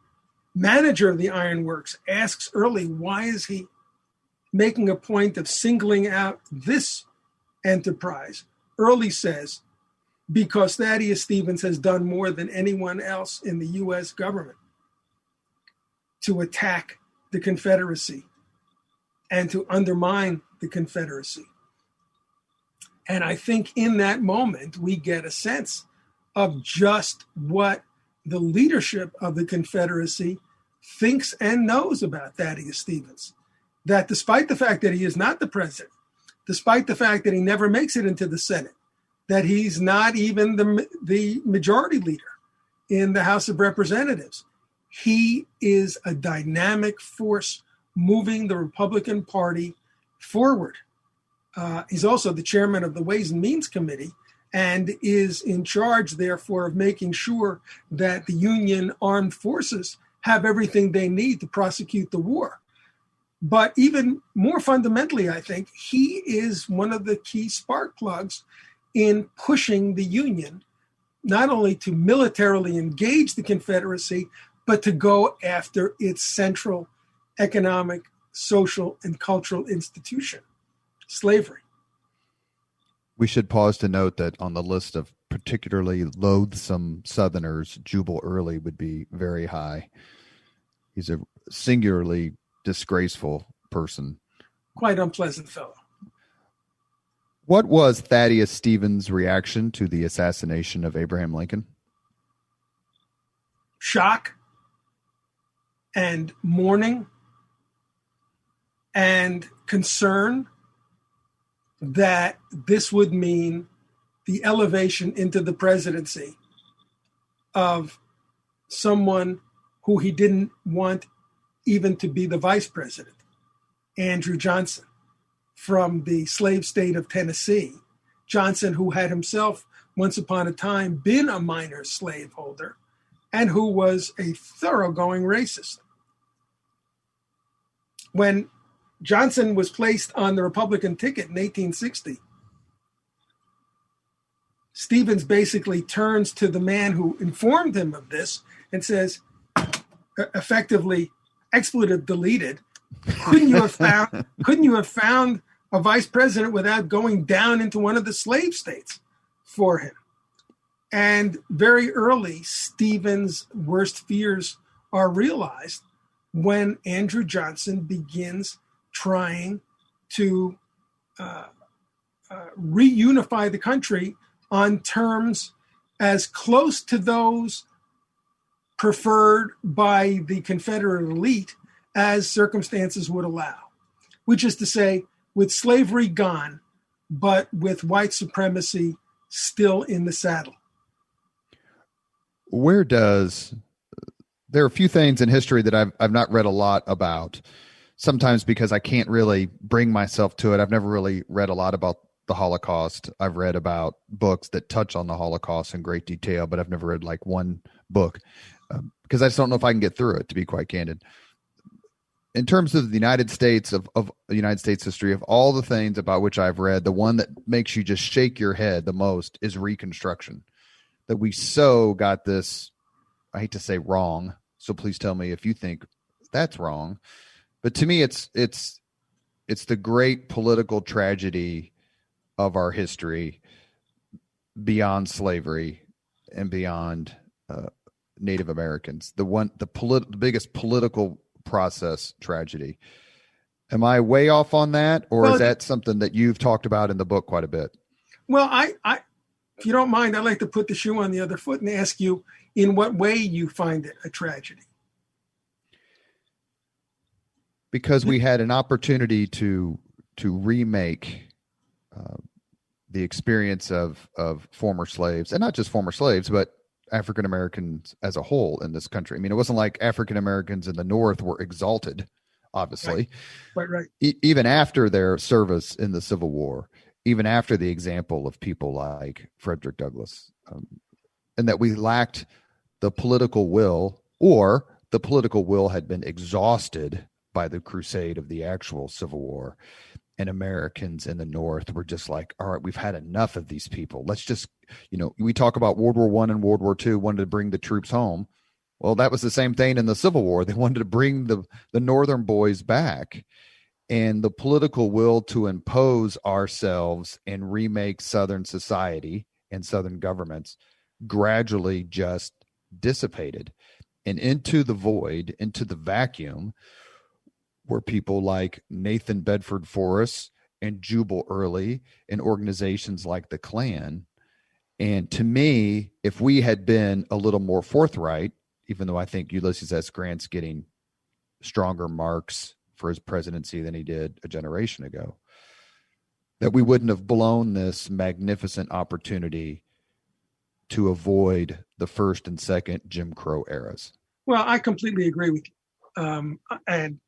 manager of the ironworks asks Early why is he making a point of singling out this enterprise, Early says, because Thaddeus Stevens has done more than anyone else in the U.S. government to attack the Confederacy and to undermine the Confederacy. And I think in that moment, we get a sense of just what the leadership of the Confederacy thinks and knows about Thaddeus Stevens. That despite the fact that he is not the president, despite the fact that he never makes it into the Senate, that he's not even the majority leader in the House of Representatives, he is a dynamic force moving the Republican Party forward. He's also the chairman of the Ways and Means Committee and is in charge, therefore, of making sure that the Union armed forces have everything they need to prosecute the war. But even more fundamentally, I think, he is one of the key spark plugs in pushing the Union, not only to militarily engage the Confederacy, but to go after its central economic, social, and cultural institution, slavery. We should pause to note that on the list of particularly loathsome Southerners, Jubal Early would be very high. He's a singularly disgraceful person. Quite unpleasant fellow. What was Thaddeus Stevens' reaction to the assassination of Abraham Lincoln? Shock and mourning and concern that this would mean the elevation into the presidency of someone who he didn't want even to be the vice president, Andrew Johnson, from the slave state of Tennessee. Johnson, who had himself once upon a time been a minor slaveholder and who was a thoroughgoing racist. When Johnson was placed on the Republican ticket in 1860, Stevens basically turns to the man who informed him of this and says, effectively, expletive deleted, couldn't you have found a vice president without going down into one of the slave states for him? And very early, Stevens' worst fears are realized when Andrew Johnson begins trying to reunify the country on terms as close to those preferred by the Confederate elite as circumstances would allow, which is to say, with slavery gone, but with white supremacy still in the saddle. There are a few things in history that I've not read a lot about, sometimes because I can't really bring myself to it. I've never really read a lot about the Holocaust. I've read about books that touch on the Holocaust in great detail, but I've never read like one book because I just don't know if I can get through it, to be quite candid. In terms of the United States, of the United States history, of all the things about which I've read, the one that makes you just shake your head the most is Reconstruction. That we so got this, I hate to say wrong, so please tell me if you think that's wrong. But to me, it's the great political tragedy of our history beyond slavery and beyond Native Americans. The biggest political process tragedy. Am I way off on that, or Well, is that something that you've talked about in the book quite a bit? Well, if you don't mind, I'd like to put the shoe on the other foot and ask you in what way you find it a tragedy. Because we had an opportunity to remake the experience of former slaves, and not just former slaves, but African Americans as a whole in this country. I mean, it wasn't like African Americans in the North were exalted, obviously, right. Even after their service in the Civil War, even after the example of people like Frederick Douglass, and that we lacked the political will, or the political will had been exhausted by the crusade of the actual Civil War. And Americans in the North were just like, all right, we've had enough of these people. Let's just, we talk about World War I and World War II, wanted to bring the troops home. Well, that was the same thing in the Civil War. They wanted to bring the Northern boys back. And the political will to impose ourselves and remake Southern society and Southern governments gradually just dissipated. And into the void, into the vacuum, were people like Nathan Bedford Forrest and Jubal Early and organizations like the Klan. And to me, if we had been a little more forthright, even though I think Ulysses S. Grant's getting stronger marks for his presidency than he did a generation ago, that we wouldn't have blown this magnificent opportunity to avoid the first and second Jim Crow eras. Well, I completely agree with you. And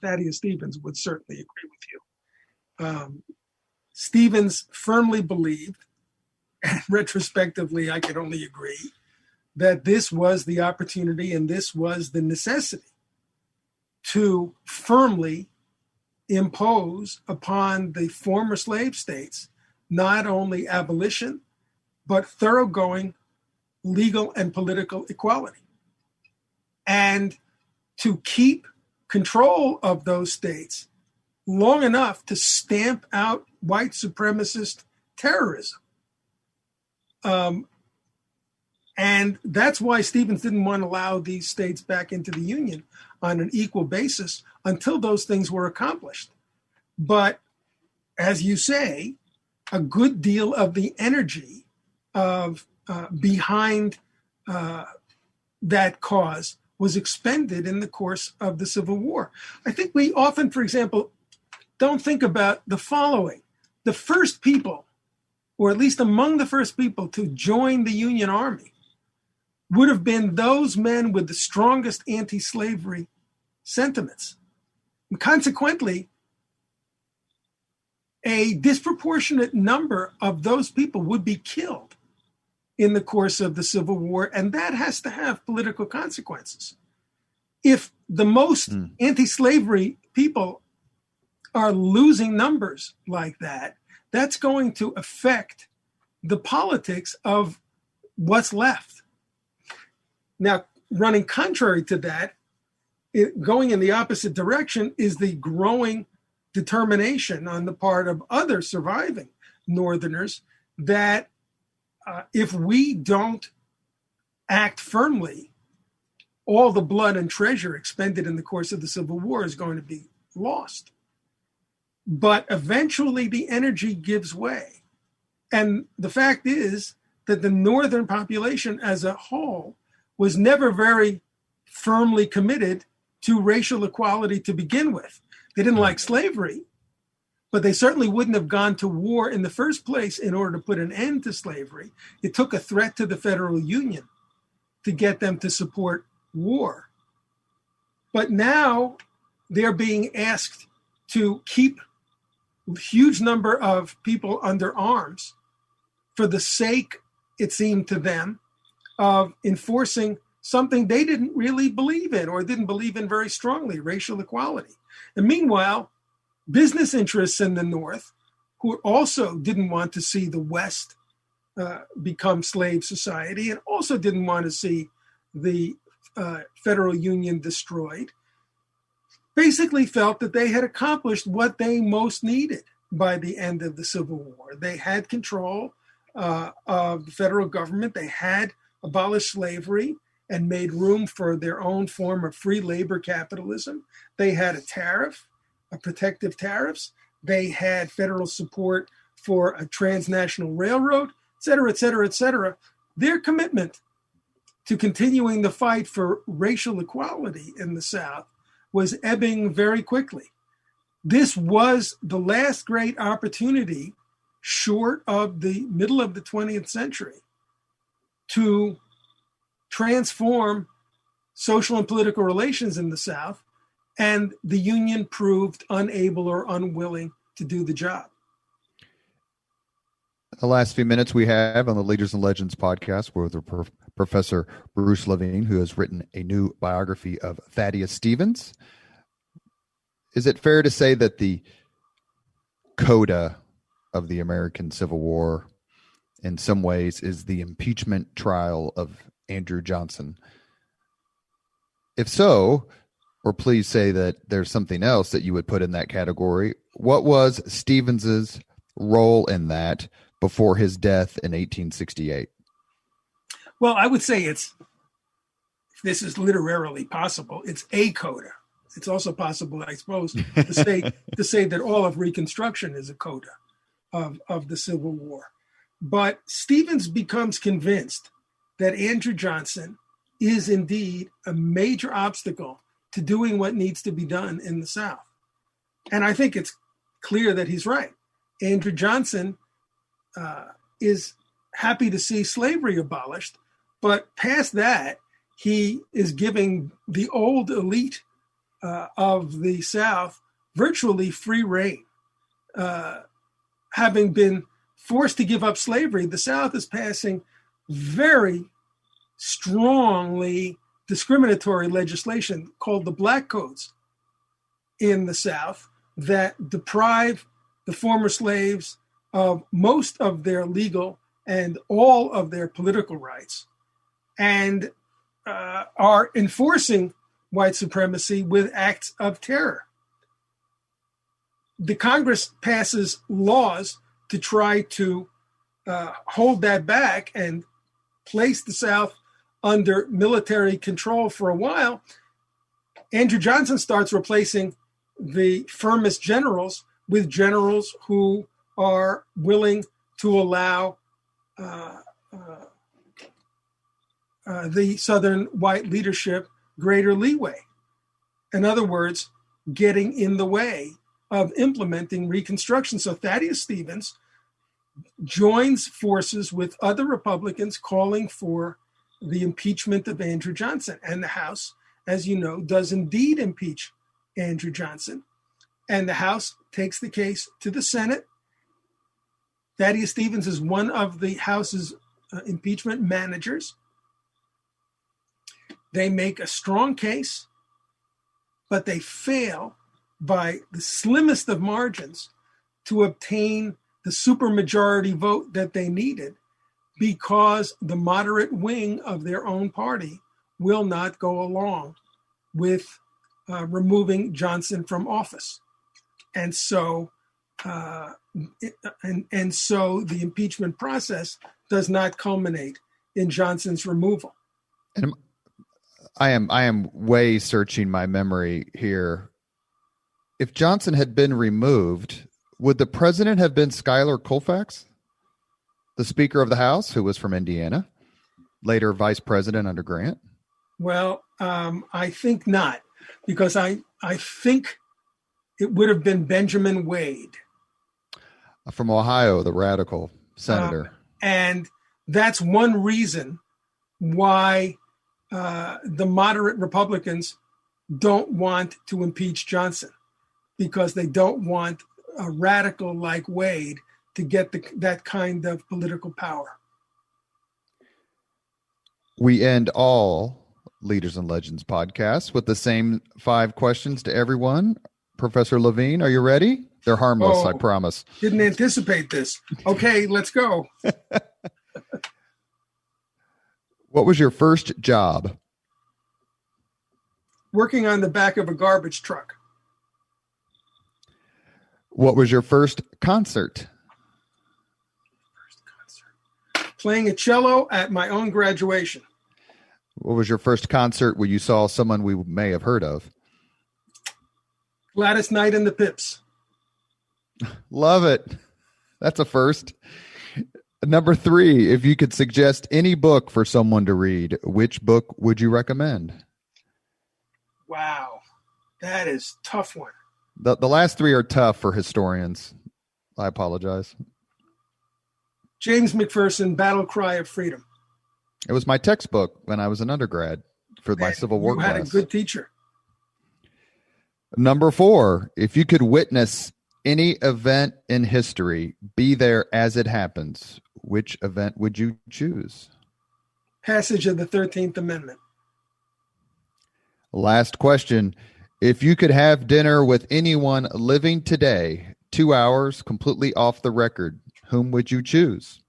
Thaddeus Stevens would certainly agree with you. Stevens firmly believed, and retrospectively, I can only agree, that this was the opportunity and this was the necessity to firmly impose upon the former slave states not only abolition, but thoroughgoing legal and political equality. And to keep control of those states long enough to stamp out white supremacist terrorism. And that's why Stevens didn't want to allow these states back into the Union on an equal basis until those things were accomplished. But as you say, a good deal of the energy of behind that cause was expended in the course of the Civil War. I think we often, for example, don't think about the following. The first people, or at least among the first people to join the Union Army, would have been those men with the strongest anti-slavery sentiments. And consequently, a disproportionate number of those people would be killed in the course of the Civil War, and that has to have political consequences. If the most anti-slavery people are losing numbers like that, that's going to affect the politics of what's left. Now, running contrary to that, going in the opposite direction is the growing determination on the part of other surviving Northerners that if we don't act firmly, all the blood and treasure expended in the course of the Civil War is going to be lost. But eventually the energy gives way. And the fact is that the Northern population as a whole was never very firmly committed to racial equality to begin with. They didn't like slavery, but they certainly wouldn't have gone to war in the first place in order to put an end to slavery. It took a threat to the Federal Union to get them to support war. But now they're being asked to keep a huge number of people under arms for the sake, it seemed to them, of enforcing something they didn't really believe in or didn't believe in very strongly, racial equality. And meanwhile, business interests in the North, who also didn't want to see the West become slave society and also didn't want to see the Federal Union destroyed, basically felt that they had accomplished what they most needed by the end of the Civil War. They had control of the federal government. They had abolished slavery and made room for their own form of free labor capitalism. They had a tariff protective tariffs. They had federal support for a transnational railroad, et cetera, et cetera, et cetera. Their commitment to continuing the fight for racial equality in the South was ebbing very quickly. This was the last great opportunity, short of the middle of the 20th century, to transform social and political relations in the South, and the Union proved unable or unwilling to do the job. The last few minutes we have on the Leaders and Legends podcast with Professor Bruce Levine, who has written a new biography of Thaddeus Stevens. Is it fair to say that the coda of the American Civil War in some ways is the impeachment trial of Andrew Johnson? If so, or please say that there's something else that you would put in that category. What was Stevens's role in that before his death in 1868? Well, I would say if this is literarily possible, it's a coda. It's also possible, I suppose, to say that all of Reconstruction is a coda of the Civil War. But Stevens becomes convinced that Andrew Johnson is indeed a major obstacle to doing what needs to be done in the South. And I think it's clear that he's right. Andrew Johnson is happy to see slavery abolished, but past that, he is giving the old elite of the South virtually free rein. Having been forced to give up slavery, the South is passing very strongly discriminatory legislation called the Black Codes in the South that deprive the former slaves of most of their legal and all of their political rights, and are enforcing white supremacy with acts of terror. The Congress passes laws to try to hold that back and place the South under military control for a while. Andrew Johnson starts replacing the firmest generals with generals who are willing to allow the Southern white leadership greater leeway. In other words, getting in the way of implementing Reconstruction. So Thaddeus Stevens joins forces with other Republicans calling for the impeachment of Andrew Johnson. And the House, as you know, does indeed impeach Andrew Johnson. And the House takes the case to the Senate. Thaddeus Stevens is one of the House's impeachment managers. They make a strong case, but they fail by the slimmest of margins to obtain the supermajority vote that they needed, because the moderate wing of their own party will not go along with removing Johnson from office. And so the impeachment process does not culminate in Johnson's removal. And I am way searching my memory here. If Johnson had been removed, would the president have been Schuyler Colfax, the Speaker of the House, who was from Indiana, later vice president under Grant? Well, I think not, because I think it would have been Benjamin Wade. From Ohio, the radical senator. And that's one reason why the moderate Republicans don't want to impeach Johnson, because they don't want a radical like Wade to get that kind of political power. We end all Leaders and Legends podcasts with the same 5 questions to everyone. Professor Levine, are you ready? They're harmless, I promise. Didn't anticipate this. Okay, let's go. What was your first job? Working on the back of a garbage truck. What was your first concert? Playing a cello at my own graduation. What was your first concert where you saw someone we may have heard of? Gladys Knight and the Pips. Love it. That's a first. Number 3, if you could suggest any book for someone to read, which book would you recommend? Wow, that is a tough one. The last 3 are tough for historians. I apologize. James McPherson, Battle Cry of Freedom. It was my textbook when I was an undergrad for my Civil War class. You had a good teacher. Number 4, if you could witness any event in history, be there as it happens, which event would you choose? Passage of the 13th Amendment. Last question. If you could have dinner with anyone living today, 2 hours, completely off the record, whom would you choose?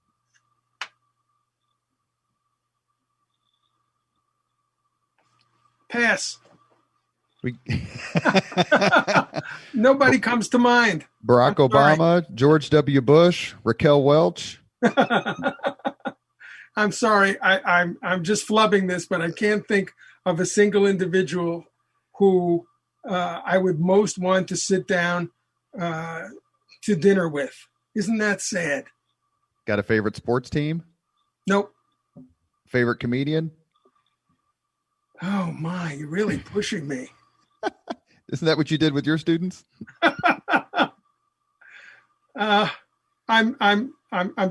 Pass. Nobody comes to mind. Barack Obama, George W. Bush, Raquel Welch. I'm sorry. I'm just flubbing this, but I can't think of a single individual who I would most want to sit down to dinner with. Isn't that sad? Got a favorite sports team? Nope. Favorite comedian? Oh my, you're really pushing me. Isn't that what you did with your students? I'm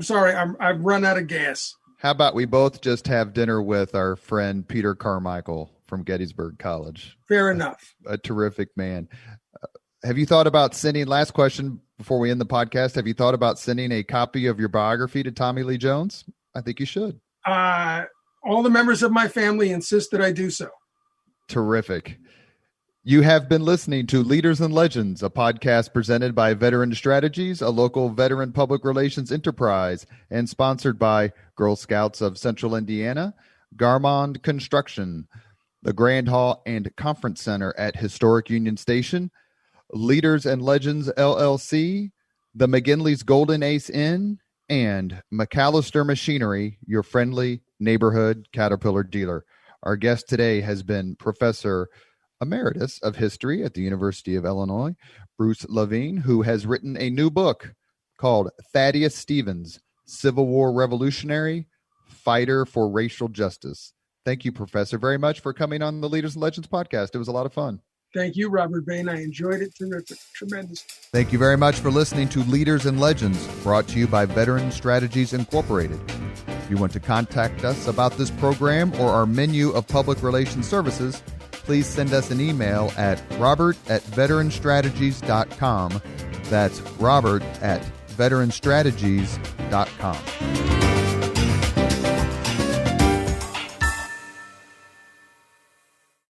sorry. I've run out of gas. How about we both just have dinner with our friend Peter Carmichael from Gettysburg College? Fair enough. A terrific man. Have you thought about sending, last question before we end the podcast, have you thought about sending a copy of your biography to Tommy Lee Jones? I think you should. All the members of my family insist that I do so. Terrific. You have been listening to Leaders and Legends, a podcast presented by Veteran Strategies, a local veteran public relations enterprise, and sponsored by Girl Scouts of Central Indiana, Garmong Construction, the Grand Hall and Conference Center at Historic Union Station, Leaders and Legends LLC, the McGinley's Golden Ace Inn, and MacAllister Machinery, your friendly neighborhood Caterpillar dealer. Our guest today has been Professor Emeritus of History at the University of Illinois, Bruce Levine, who has written a new book called Thaddeus Stevens, Civil War Revolutionary, Fighter for Racial Justice. Thank you, Professor, very much for coming on the Leaders and Legends podcast. It was a lot of fun. Thank you, Robert Bain. I enjoyed it. Terrific. Tremendous. Thank you very much for listening to Leaders and Legends, brought to you by Veteran Strategies Incorporated. If you want to contact us about this program or our menu of public relations services, please send us an email at robert@veteranstrategies.com. That's robert@veteranstrategies.com.